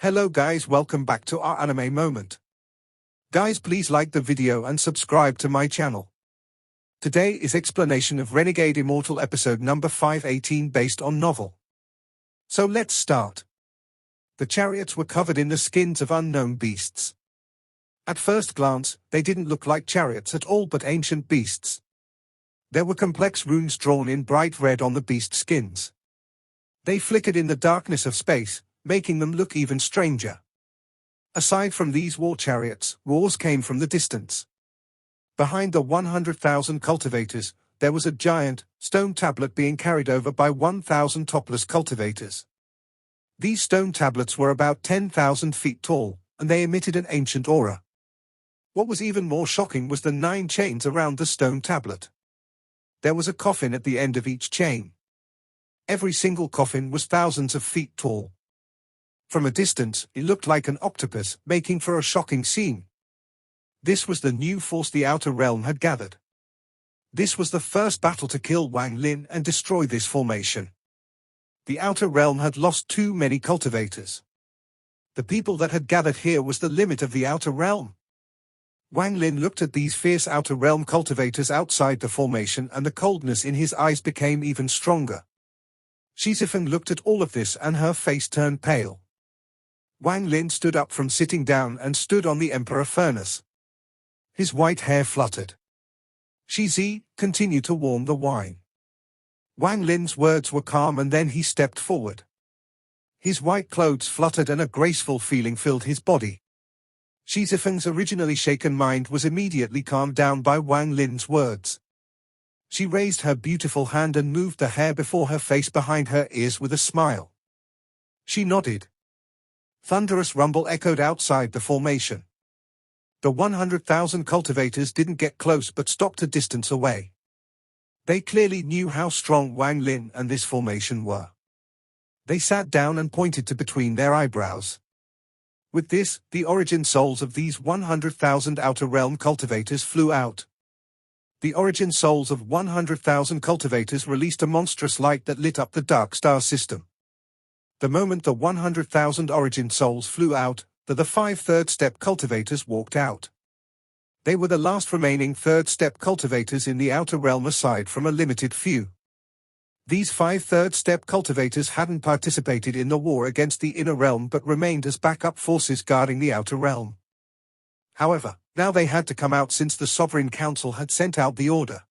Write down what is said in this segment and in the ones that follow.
Hello guys, welcome back to our anime moment. Guys, please like the video and subscribe to my channel. Today is explanation of Renegade Immortal episode number 518 based on novel. So let's start. The chariots were covered in the skins of unknown beasts. At first glance, they didn't look like chariots at all but ancient beasts. There were complex runes drawn in bright red on the beast skins. They flickered in the darkness of space, making them look even stranger. Aside from these war chariots, roars came from the distance. Behind the 100,000 cultivators, there was a giant, stone tablet being carried over by 1,000 topless cultivators. These stone tablets were about 10,000 feet tall, and they emitted an ancient aura. What was even more shocking was the 9 chains around the stone tablet. There was a coffin at the end of each chain. Every single coffin was thousands of feet tall. From a distance, it looked like an octopus, making for a shocking scene. This was the new force the Outer Realm had gathered. This was the first battle to kill Wang Lin and destroy this formation. The Outer Realm had lost too many cultivators. The people that had gathered here was the limit of the Outer Realm. Wang Lin looked at these fierce Outer Realm cultivators outside the formation and the coldness in his eyes became even stronger. Shizifeng looked at all of this and her face turned pale. Wang Lin stood up from sitting down and stood on the Emperor furnace. His white hair fluttered. Shizi, continue to warm the wine. Wang Lin's words were calm and then he stepped forward. His white clothes fluttered and a graceful feeling filled his body. Shizifeng's originally shaken mind was immediately calmed down by Wang Lin's words. She raised her beautiful hand and moved the hair before her face behind her ears with a smile. She nodded. Thunderous rumble echoed outside the formation. The 100,000 cultivators didn't get close but stopped a distance away. They clearly knew how strong Wang Lin and this formation were. They sat down and pointed to between their eyebrows. With this, the origin souls of these 100,000 Outer Realm cultivators flew out. The origin souls of 100,000 cultivators released a monstrous light that lit up the dark star system. The moment the 100,000 origin souls flew out, the 5 third-step cultivators walked out. They were the last remaining third-step cultivators in the Outer Realm aside from a limited few. These 5 third-step cultivators hadn't participated in the war against the Inner Realm but remained as backup forces guarding the Outer Realm. However, now they had to come out since the Sovereign Council had sent out the order.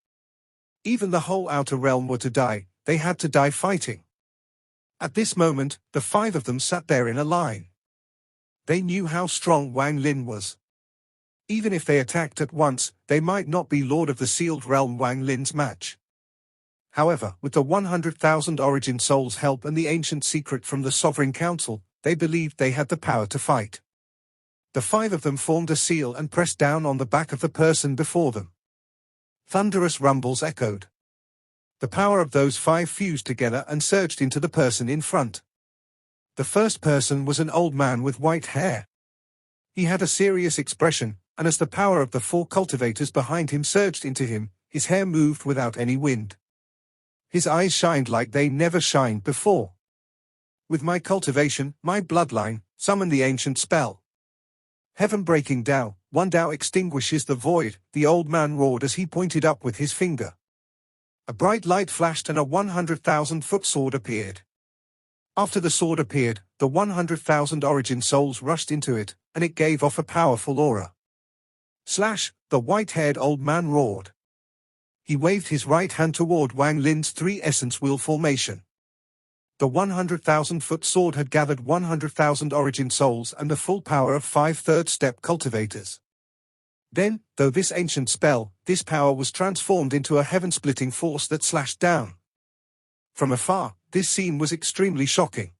Even the whole Outer Realm were to die, they had to die fighting. At this moment, the 5 of them sat there in a line. They knew how strong Wang Lin was. Even if they attacked at once, they might not be Lord of the Sealed Realm Wang Lin's match. However, with the 100,000 origin souls' help and the ancient secret from the Sovereign Council, they believed they had the power to fight. The 5 of them formed a seal and pressed down on the back of the person before them. Thunderous rumbles echoed. The power of those 5 fused together and surged into the person in front. The first person was an old man with white hair. He had a serious expression, and as the power of the 4 cultivators behind him surged into him, his hair moved without any wind. His eyes shined like they never shined before. With my cultivation, my bloodline, summon the ancient spell. Heaven-breaking Tao, one Tao extinguishes the void, the old man roared as he pointed up with his finger. A bright light flashed and a 100,000-foot sword appeared. After the sword appeared, the 100,000 origin souls rushed into it, and it gave off a powerful aura. Slash, the white-haired old man roared. He waved his right hand toward Wang Lin's 3 essence wheel formation. The 100,000-foot sword had gathered 100,000 origin souls and the full power of 5 third-step cultivators. Then, though this ancient spell, this power was transformed into a heaven-splitting force that slashed down. From afar, this scene was extremely shocking.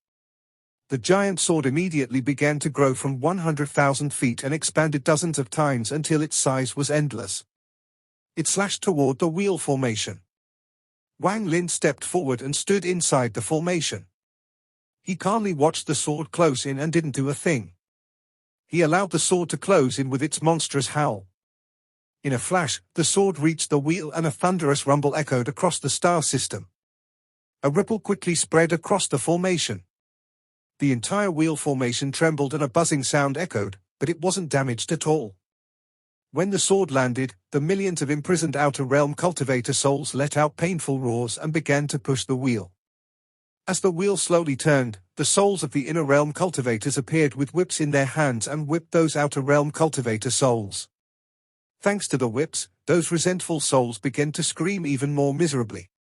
The giant sword immediately began to grow from 100,000 feet and expanded dozens of times until its size was endless. It slashed toward the wheel formation. Wang Lin stepped forward and stood inside the formation. He calmly watched the sword close in and didn't do a thing. He allowed the sword to close in with its monstrous howl. In a flash, the sword reached the wheel and a thunderous rumble echoed across the star system. A ripple quickly spread across the formation. The entire wheel formation trembled and a buzzing sound echoed, but it wasn't damaged at all. When the sword landed, the millions of imprisoned Outer Realm cultivator souls let out painful roars and began to push the wheel. As the wheel slowly turned, the souls of the Inner Realm cultivators appeared with whips in their hands and whipped those Outer Realm cultivator souls. Thanks to the whips, those resentful souls began to scream even more miserably.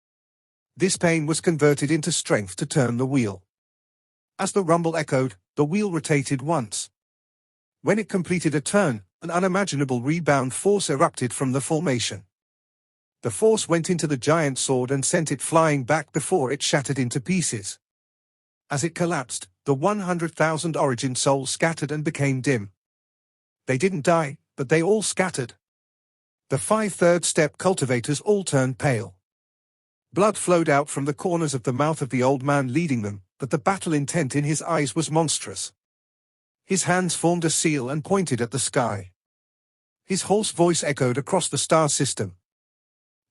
This pain was converted into strength to turn the wheel. As the rumble echoed, the wheel rotated once. When it completed a turn, an unimaginable rebound force erupted from the formation. The force went into the giant sword and sent it flying back before it shattered into pieces. As it collapsed, the 100,000 origin souls scattered and became dim. They didn't die, but they all scattered. The 5 third-step cultivators all turned pale. Blood flowed out from the corners of the mouth of the old man leading them, but the battle intent in his eyes was monstrous. His hands formed a seal and pointed at the sky. His hoarse voice echoed across the star system.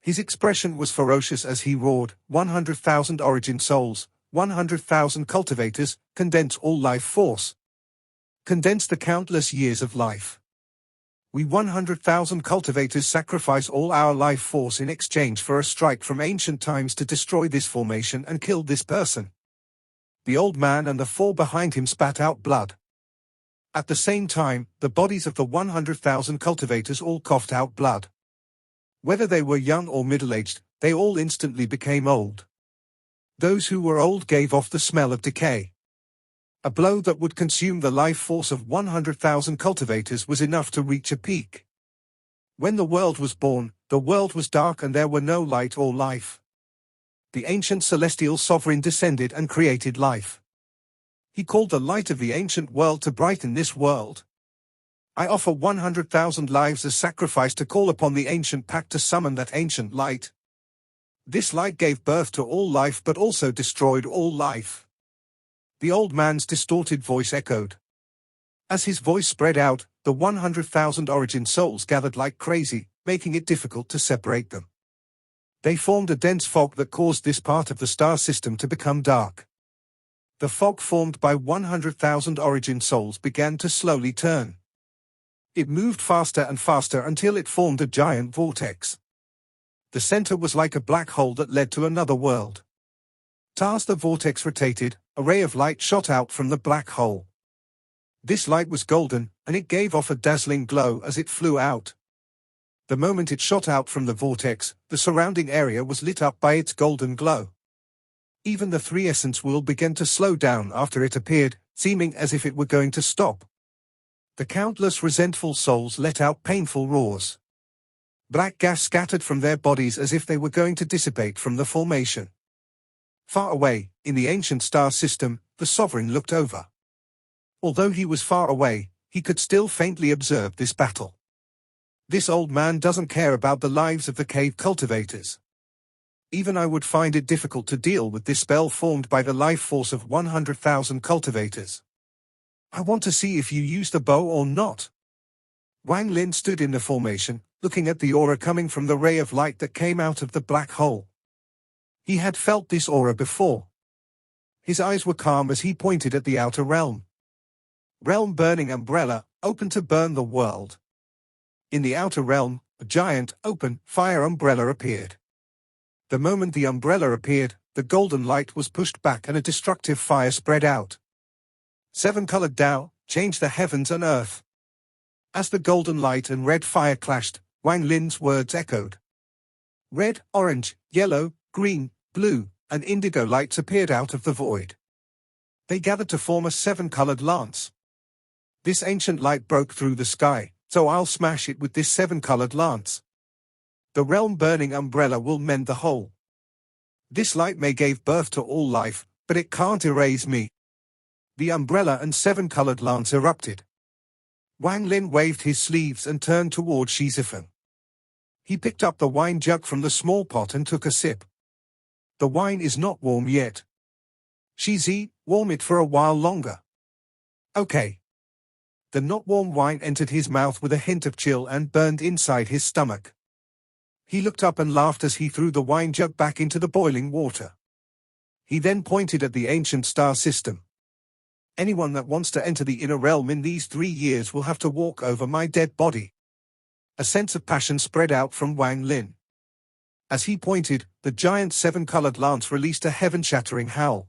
His expression was ferocious as he roared, 100,000 origin souls, 100,000 cultivators, condense all life force. Condense the countless years of life. We 100,000 cultivators sacrifice all our life force in exchange for a strike from ancient times to destroy this formation and kill this person. The old man and the 4 behind him spat out blood. At the same time, the bodies of the 100,000 cultivators all coughed out blood. Whether they were young or middle-aged, they all instantly became old. Those who were old gave off the smell of decay. A blow that would consume the life force of 100,000 cultivators was enough to reach a peak. When the world was born, the world was dark and there were no light or life. The ancient celestial sovereign descended and created life. He called the light of the ancient world to brighten this world. I offer 100,000 lives as sacrifice to call upon the ancient pact to summon that ancient light. This light gave birth to all life but also destroyed all life. The old man's distorted voice echoed. As his voice spread out, the 100,000 origin souls gathered like crazy, making it difficult to separate them. They formed a dense fog that caused this part of the star system to become dark. The fog formed by 100,000 origin souls began to slowly turn. It moved faster and faster until it formed a giant vortex. The center was like a black hole that led to another world. As the vortex rotated, a ray of light shot out from the black hole. This light was golden, and it gave off a dazzling glow as it flew out. The moment it shot out from the vortex, the surrounding area was lit up by its golden glow. Even the 3 essence wheel began to slow down after it appeared, seeming as if it were going to stop. The countless resentful souls let out painful roars. Black gas scattered from their bodies as if they were going to dissipate from the formation. Far away, in the ancient star system, the sovereign looked over. Although he was far away, he could still faintly observe this battle. This old man doesn't care about the lives of the cave cultivators. Even I would find it difficult to deal with this spell formed by the life force of 100,000 cultivators. I want to see if you use the bow or not. Wang Lin stood in the formation, looking at the aura coming from the ray of light that came out of the black hole. He had felt this aura before. His eyes were calm as he pointed at the outer realm. Realm burning umbrella, open to burn the world. In the outer realm, a giant, open, fire umbrella appeared. The moment the umbrella appeared, the golden light was pushed back and a destructive fire spread out. 7-colored Tao, changed the heavens and earth. As the golden light and red fire clashed, Wang Lin's words echoed. Red, orange, yellow, green, blue, and indigo lights appeared out of the void. They gathered to form a 7-colored lance. This ancient light broke through the sky, so I'll smash it with this 7-colored lance. The realm-burning umbrella will mend the hole. This light may give birth to all life, but it can't erase me. The umbrella and 7-colored lance erupted. Wang Lin waved his sleeves and turned toward Shizifen. He picked up the wine jug from the small pot and took a sip. The wine is not warm yet. Shizi, warm it for a while longer. Okay. The not warm wine entered his mouth with a hint of chill and burned inside his stomach. He looked up and laughed as he threw the wine jug back into the boiling water. He then pointed at the ancient star system. Anyone that wants to enter the inner realm in these 3 years will have to walk over my dead body. A sense of passion spread out from Wang Lin. As he pointed, the giant seven-colored lance released a heaven-shattering howl.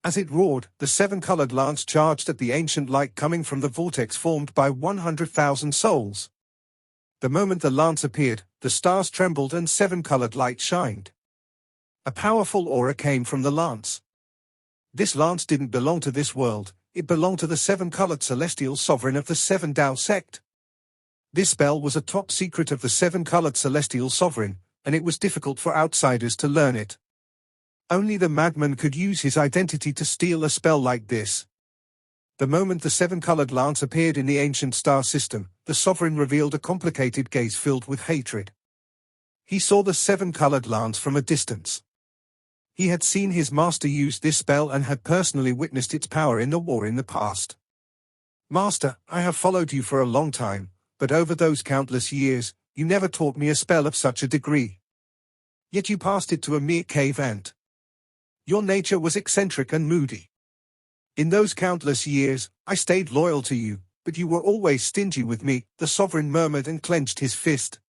As it roared, the seven-colored lance charged at the ancient light coming from the vortex formed by 100,000 souls. The moment the lance appeared, the stars trembled and seven-colored light shined. A powerful aura came from the lance. This lance didn't belong to this world, it belonged to the seven-colored celestial sovereign of the Seven Tao sect. This spell was a top secret of the seven-colored celestial sovereign, and it was difficult for outsiders to learn it. Only the madman could use his identity to steal a spell like this. The moment the seven-colored lance appeared in the ancient star system, the sovereign revealed a complicated gaze filled with hatred. He saw the seven-colored lance from a distance. He had seen his master use this spell and had personally witnessed its power in the war in the past. Master, I have followed you for a long time, but over those countless years, you never taught me a spell of such a degree. Yet you passed it to a mere cave ant. Your nature was eccentric and moody. In those countless years, I stayed loyal to you, but you were always stingy with me, the sovereign murmured and clenched his fist.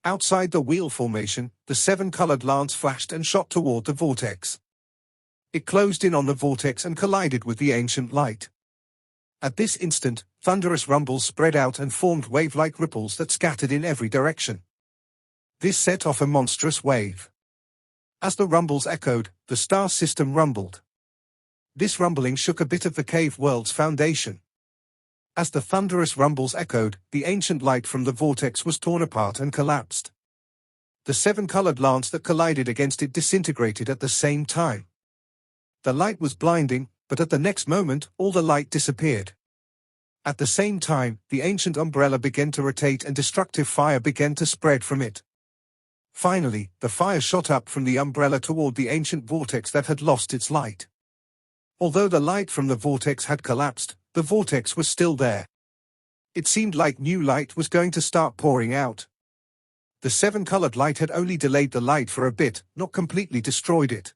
Outside the wheel formation, the seven-colored lance flashed and shot toward the vortex. It closed in on the vortex and collided with the ancient light. At this instant, thunderous rumbles spread out and formed wave-like ripples that scattered in every direction. This set off a monstrous wave. As the rumbles echoed, the star system rumbled. This rumbling shook a bit of the cave world's foundation. As the thunderous rumbles echoed, the ancient light from the vortex was torn apart and collapsed. The seven-colored lance that collided against it disintegrated at the same time. The light was blinding, but at the next moment, all the light disappeared. At the same time, the ancient umbrella began to rotate and destructive fire began to spread from it. Finally, the fire shot up from the umbrella toward the ancient vortex that had lost its light. Although the light from the vortex had collapsed, the vortex was still there. It seemed like new light was going to start pouring out. The seven-colored light had only delayed the light for a bit, not completely destroyed it.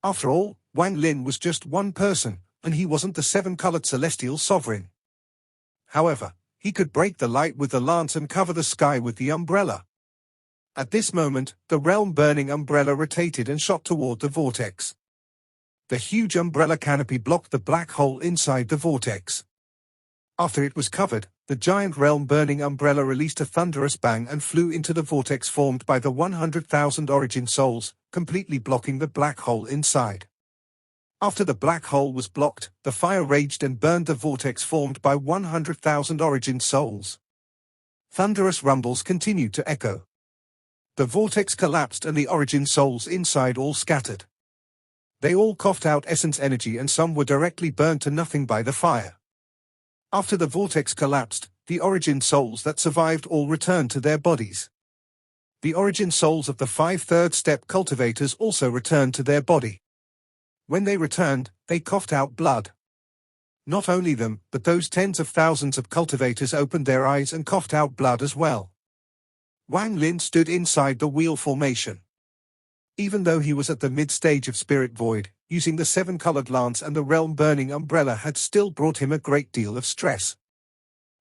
After all, Wang Lin was just one person, and he wasn't the seven-colored celestial sovereign. However, he could break the light with the lance and cover the sky with the umbrella. At this moment, the realm-burning umbrella rotated and shot toward the vortex. The huge umbrella canopy blocked the black hole inside the vortex. After it was covered, the giant realm-burning umbrella released a thunderous bang and flew into the vortex formed by the 100,000 origin souls, completely blocking the black hole inside. After the black hole was blocked, the fire raged and burned the vortex formed by 100,000 origin souls. Thunderous rumbles continued to echo. The vortex collapsed and the origin souls inside all scattered. They all coughed out essence energy and some were directly burned to nothing by the fire. After the vortex collapsed, the origin souls that survived all returned to their bodies. The origin souls of the 5 third-step cultivators also returned to their body. When they returned, they coughed out blood. Not only them, but those tens of thousands of cultivators opened their eyes and coughed out blood as well. Wang Lin stood inside the wheel formation. Even though he was at the mid-stage of Spirit Void, using the seven-colored lance and the realm-burning umbrella had still brought him a great deal of stress.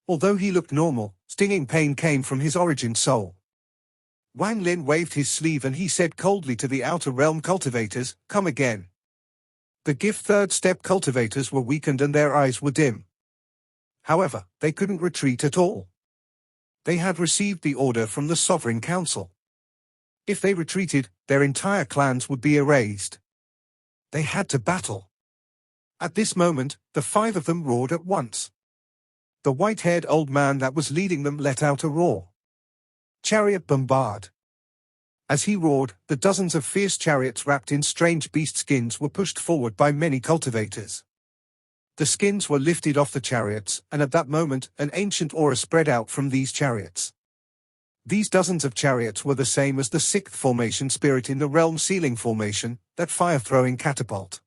Although he looked normal, stinging pain came from his origin soul. Wang Lin waved his sleeve and he said coldly to the outer realm cultivators, "Come again." The gift third-step cultivators were weakened and their eyes were dim. However, they couldn't retreat at all. They had received the order from the Sovereign Council. If they retreated, their entire clans would be erased. They had to battle. At this moment, the 5 of them roared at once. The white-haired old man that was leading them let out a roar. Chariot bombard. As he roared, the dozens of fierce chariots wrapped in strange beast skins were pushed forward by many cultivators. The skins were lifted off the chariots, and at that moment, an ancient aura spread out from these chariots. These dozens of chariots were the same as the 6th formation spirit in the realm sealing formation, that fire-throwing catapult.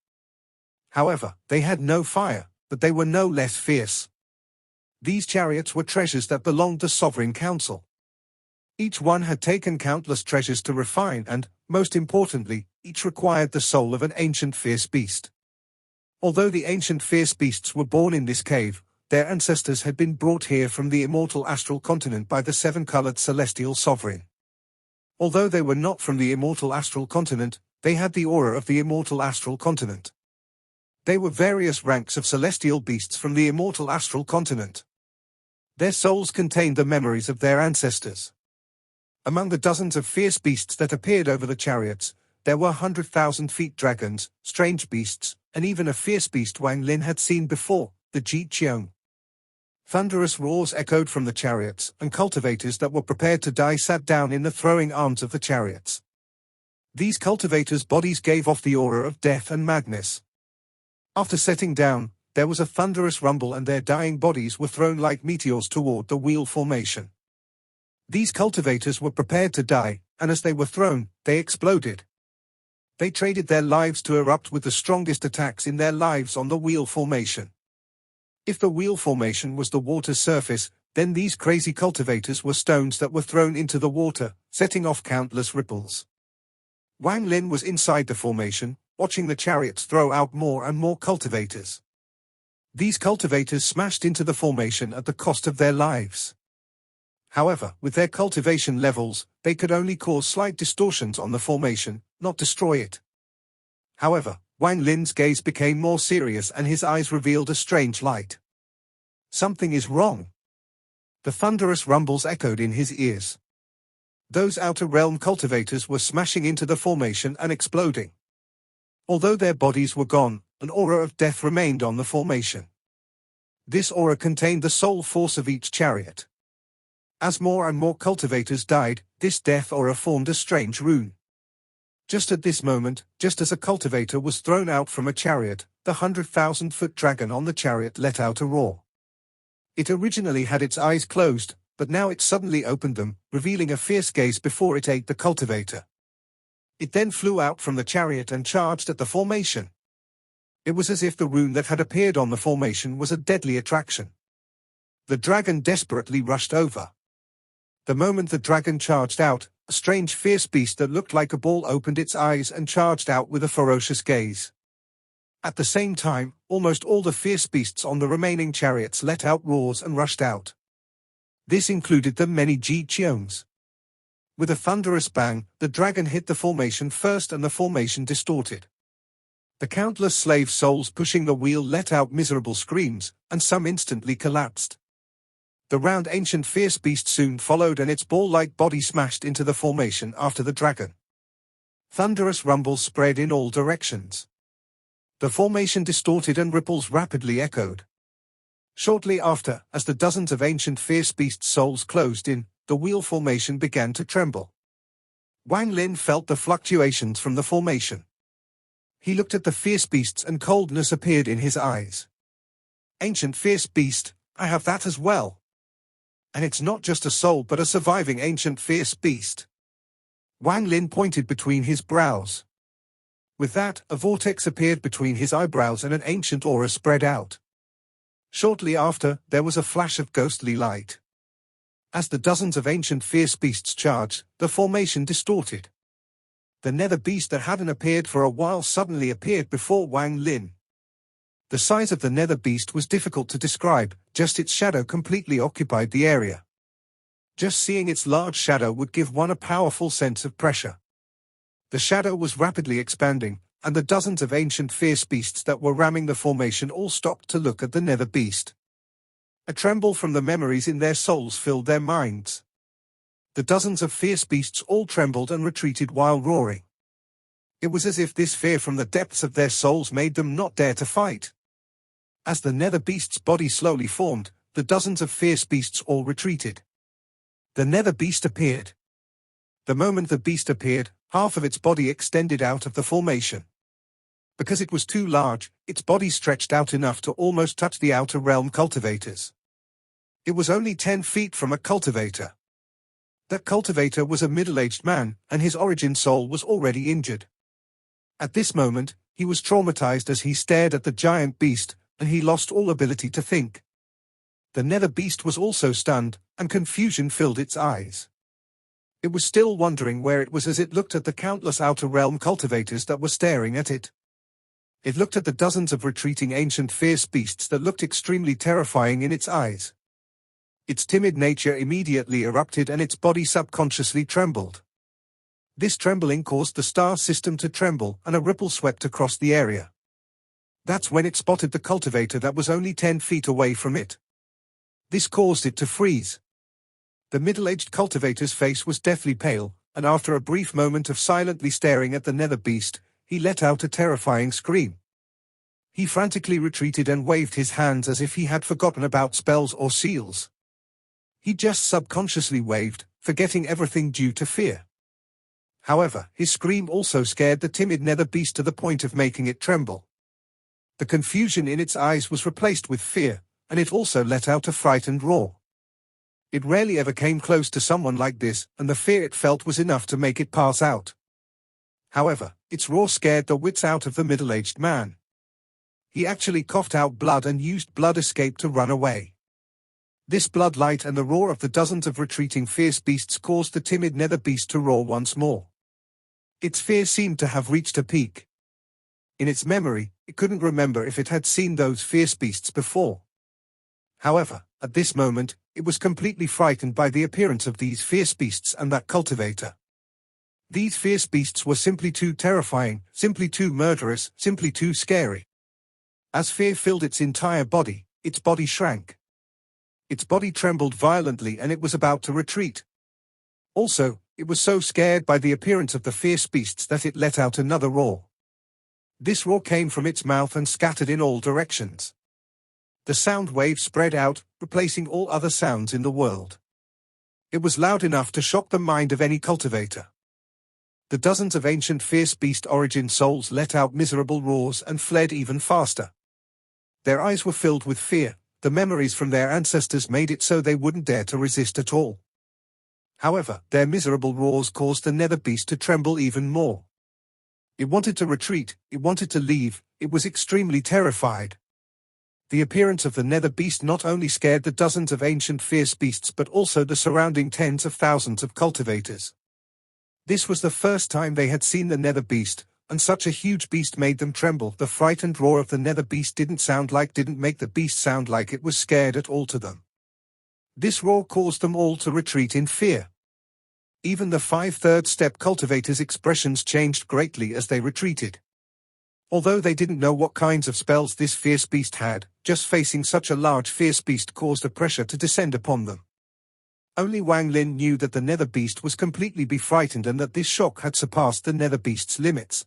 However, they had no fire, but they were no less fierce. These chariots were treasures that belonged to the Sovereign Council. Each one had taken countless treasures to refine and, most importantly, each required the soul of an ancient fierce beast. Although the ancient fierce beasts were born in this cave, their ancestors had been brought here from the immortal astral continent by the seven-colored celestial sovereign. Although they were not from the immortal astral continent, they had the aura of the immortal astral continent. They were various ranks of celestial beasts from the immortal astral continent. Their souls contained the memories of their ancestors. Among the dozens of fierce beasts that appeared over the chariots, there were 100,000-feet dragons, strange beasts, and even a fierce beast Wang Lin had seen before, the Ji Qiong. Thunderous roars echoed from the chariots, and cultivators that were prepared to die sat down in the throwing arms of the chariots. These cultivators' bodies gave off the aura of death and madness. After setting down, there was a thunderous rumble and their dying bodies were thrown like meteors toward the wheel formation. These cultivators were prepared to die, and as they were thrown, they exploded. They traded their lives to erupt with the strongest attacks in their lives on the wheel formation. If the wheel formation was the water's surface, then these crazy cultivators were stones that were thrown into the water, setting off countless ripples. Wang Lin was inside the formation, watching the chariots throw out more and more cultivators. These cultivators smashed into the formation at the cost of their lives. However, with their cultivation levels, they could only cause slight distortions on the formation, not destroy it. However, Wang Lin's gaze became more serious and his eyes revealed a strange light. Something is wrong. The thunderous rumbles echoed in his ears. Those outer realm cultivators were smashing into the formation and exploding. Although their bodies were gone, an aura of death remained on the formation. This aura contained the soul force of each chariot. As more and more cultivators died, this death aura formed a strange rune. Just at this moment, just as a cultivator was thrown out from a chariot, the 100,000-foot dragon on the chariot let out a roar. It originally had its eyes closed, but now it suddenly opened them, revealing a fierce gaze before it ate the cultivator. It then flew out from the chariot and charged at the formation. It was as if the rune that had appeared on the formation was a deadly attraction. The dragon desperately rushed over. The moment the dragon charged out, a strange fierce beast that looked like a ball opened its eyes and charged out with a ferocious gaze. At the same time, almost all the fierce beasts on the remaining chariots let out roars and rushed out. This included the many Ji Qiongs. With a thunderous bang, the dragon hit the formation first and the formation distorted. The countless slave souls pushing the wheel let out miserable screams, and some instantly collapsed. The round ancient fierce beast soon followed and its ball-like body smashed into the formation after the dragon. Thunderous rumbles spread in all directions. The formation distorted and ripples rapidly echoed. Shortly after, as the dozens of ancient fierce beast souls closed in, the wheel formation began to tremble. Wang Lin felt the fluctuations from the formation. He looked at the fierce beasts and coldness appeared in his eyes. Ancient fierce beast, I have that as well. And it's not just a soul but a surviving ancient fierce beast. Wang Lin pointed between his brows. With that, a vortex appeared between his eyebrows and an ancient aura spread out. Shortly after, there was a flash of ghostly light. As the dozens of ancient fierce beasts charged, the formation distorted. The nether beast that hadn't appeared for a while suddenly appeared before Wang Lin. The size of the nether beast was difficult to describe, just its shadow completely occupied the area. Just seeing its large shadow would give one a powerful sense of pressure. The shadow was rapidly expanding, and the dozens of ancient fierce beasts that were ramming the formation all stopped to look at the nether beast. A tremble from the memories in their souls filled their minds. The dozens of fierce beasts all trembled and retreated while roaring. It was as if this fear from the depths of their souls made them not dare to fight. As the nether beast's body slowly formed, the dozens of fierce beasts all retreated. The nether beast appeared. The moment the beast appeared, half of its body extended out of the formation. Because it was too large, its body stretched out enough to almost touch the outer realm cultivators. It was only 10 feet from a cultivator. That cultivator was a middle-aged man, and his origin soul was already injured. At this moment, he was traumatized as he stared at the giant beast, and he lost all ability to think. The nether beast was also stunned, and confusion filled its eyes. It was still wondering where it was as it looked at the countless outer realm cultivators that were staring at it. It looked at the dozens of retreating ancient fierce beasts that looked extremely terrifying in its eyes. Its timid nature immediately erupted and its body subconsciously trembled. This trembling caused the star system to tremble and a ripple swept across the area. That's when it spotted the cultivator that was only 10 feet away from it. This caused it to freeze. The middle-aged cultivator's face was deathly pale, and after a brief moment of silently staring at the nether beast, he let out a terrifying scream. He frantically retreated and waved his hands as if he had forgotten about spells or seals. He just subconsciously waved, forgetting everything due to fear. However, his scream also scared the timid nether beast to the point of making it tremble. The confusion in its eyes was replaced with fear, and it also let out a frightened roar. It rarely ever came close to someone like this, and the fear it felt was enough to make it pass out. However, its roar scared the wits out of the middle-aged man. He actually coughed out blood and used blood escape to run away. This blood light and the roar of the dozens of retreating fierce beasts caused the timid nether beast to roar once more. Its fear seemed to have reached a peak. In its memory, it couldn't remember if it had seen those fierce beasts before. However, at this moment, it was completely frightened by the appearance of these fierce beasts and that cultivator. These fierce beasts were simply too terrifying, simply too murderous, simply too scary. As fear filled its entire body, its body shrank. Its body trembled violently and it was about to retreat. Also, it was so scared by the appearance of the fierce beasts that it let out another roar. This roar came from its mouth and scattered in all directions. The sound wave spread out, replacing all other sounds in the world. It was loud enough to shock the mind of any cultivator. The dozens of ancient fierce beast origin souls let out miserable roars and fled even faster. Their eyes were filled with fear. The memories from their ancestors made it so they wouldn't dare to resist at all. However, their miserable roars caused the nether beast to tremble even more. It wanted to retreat, it wanted to leave, it was extremely terrified. The appearance of the nether beast not only scared the dozens of ancient fierce beasts but also the surrounding tens of thousands of cultivators. This was the first time they had seen the nether beast, and such a huge beast made them tremble. The frightened roar of the nether beast didn't make the beast sound like it was scared at all to them. This roar caused them all to retreat in fear. Even the 5 third-step cultivators' expressions changed greatly as they retreated. Although they didn't know what kinds of spells this fierce beast had, just facing such a large fierce beast caused a pressure to descend upon them. Only Wang Lin knew that the nether beast was completely frightened and that this shock had surpassed the nether beast's limits.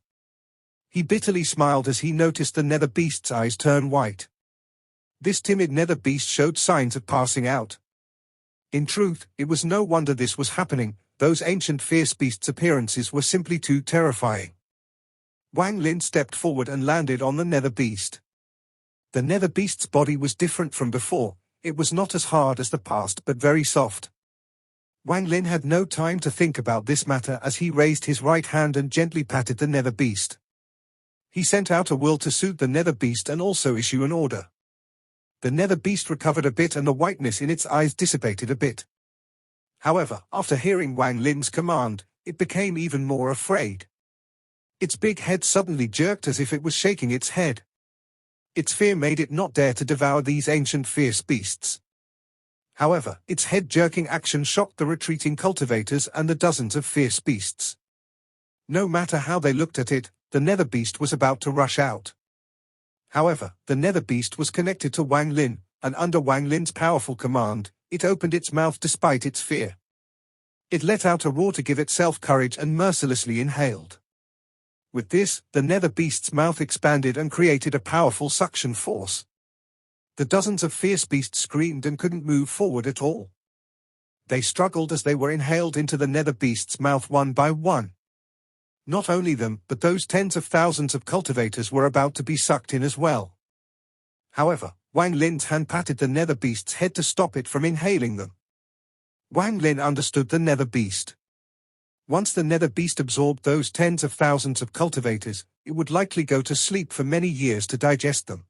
He bitterly smiled as he noticed the nether beast's eyes turn white. This timid nether beast showed signs of passing out. In truth, it was no wonder this was happening. Those ancient fierce beasts' appearances were simply too terrifying. Wang Lin stepped forward and landed on the nether beast. The nether beast's body was different from before. It was not as hard as the past but very soft. Wang Lin had no time to think about this matter as he raised his right hand and gently patted the nether beast. He sent out a will to soothe the nether beast and also issue an order. The nether beast recovered a bit and the whiteness in its eyes dissipated a bit. However, after hearing Wang Lin's command, it became even more afraid. Its big head suddenly jerked as if it was shaking its head. Its fear made it not dare to devour these ancient fierce beasts. However, its head-jerking action shocked the retreating cultivators and the dozens of fierce beasts. No matter how they looked at it, the nether beast was about to rush out. However, the nether beast was connected to Wang Lin, and under Wang Lin's powerful command, it opened its mouth despite its fear. It let out a roar to give itself courage and mercilessly inhaled. With this, the nether beast's mouth expanded and created a powerful suction force. The dozens of fierce beasts screamed and couldn't move forward at all. They struggled as they were inhaled into the nether beast's mouth one by one. Not only them, but those tens of thousands of cultivators were about to be sucked in as well. However, Wang Lin's hand patted the nether beast's head to stop it from inhaling them. Wang Lin understood the nether beast. Once the nether beast absorbed those tens of thousands of cultivators, it would likely go to sleep for many years to digest them.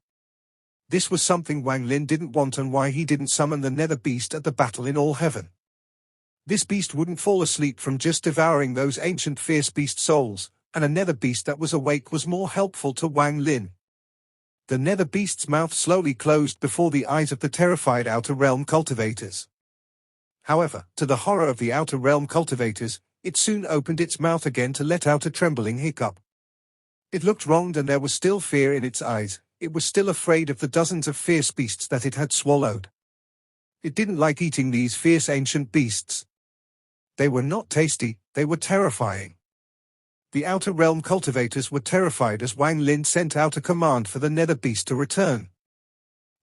This was something Wang Lin didn't want and why he didn't summon the nether beast at the battle in all heaven. This beast wouldn't fall asleep from just devouring those ancient fierce beast souls, and a nether beast that was awake was more helpful to Wang Lin. The nether beast's mouth slowly closed before the eyes of the terrified Outer Realm cultivators. However, to the horror of the Outer Realm cultivators, it soon opened its mouth again to let out a trembling hiccup. It looked wronged and there was still fear in its eyes. It was still afraid of the dozens of fierce beasts that it had swallowed. It didn't like eating these fierce ancient beasts. They were not tasty, they were terrifying. The Outer Realm cultivators were terrified as Wang Lin sent out a command for the nether beast to return.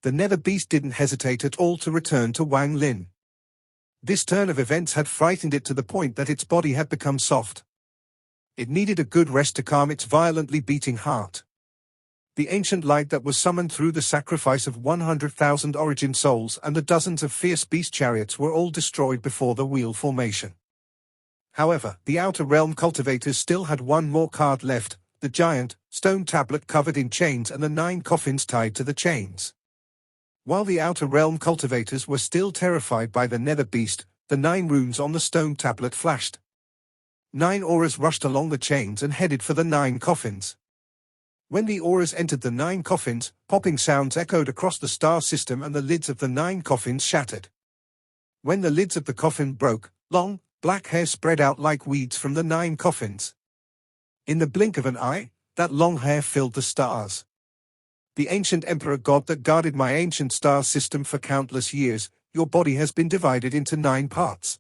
The nether beast didn't hesitate at all to return to Wang Lin. This turn of events had frightened it to the point that its body had become soft. It needed a good rest to calm its violently beating heart. The ancient light that was summoned through the sacrifice of 100,000 origin souls and the dozens of fierce beast chariots were all destroyed before the wheel formation. However, the Outer Realm cultivators still had one more card left, the giant stone tablet covered in chains and the 9 coffins tied to the chains. While the Outer Realm cultivators were still terrified by the nether beast, the 9 runes on the stone tablet flashed. 9 auras rushed along the chains and headed for the 9 coffins. When the auras entered the 9 coffins, popping sounds echoed across the star system and the lids of the 9 coffins shattered. When the lids of the coffin broke, long, black hair spread out like weeds from the 9 coffins. In the blink of an eye, that long hair filled the stars. The ancient emperor god that guarded my ancient star system for countless years, your body has been divided into 9 parts.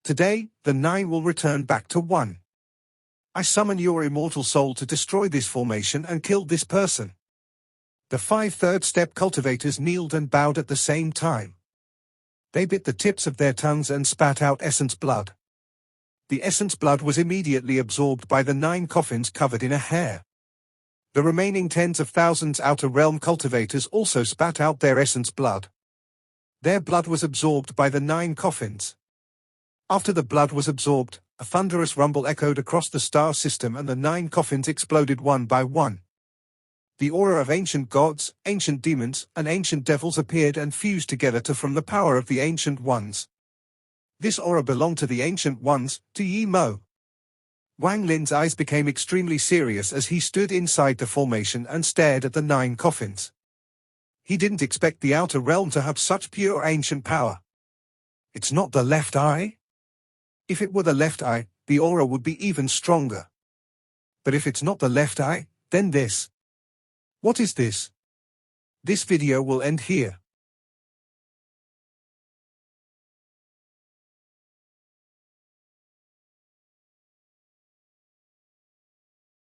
Today, the 9 will return back to 1. I summon your immortal soul to destroy this formation and kill this person. The 5 third-step cultivators kneeled and bowed at the same time. They bit the tips of their tongues and spat out essence blood. The essence blood was immediately absorbed by the 9 coffins covered in a hair. The remaining tens of thousands Outer Realm cultivators also spat out their essence blood. Their blood was absorbed by the 9 coffins. After the blood was absorbed, a thunderous rumble echoed across the star system and the 9 coffins exploded one by one. The aura of ancient gods, ancient demons, and ancient devils appeared and fused together to form the power of the Ancient Ones. This aura belonged to the Ancient Ones, to Yi Mo. Wang Lin's eyes became extremely serious as he stood inside the formation and stared at the 9 coffins. He didn't expect the Outer Realm to have such pure ancient power. It's not the left eye? If it were the left eye, the aura would be even stronger. But if it's not the left eye, then this. What is this? This video will end here.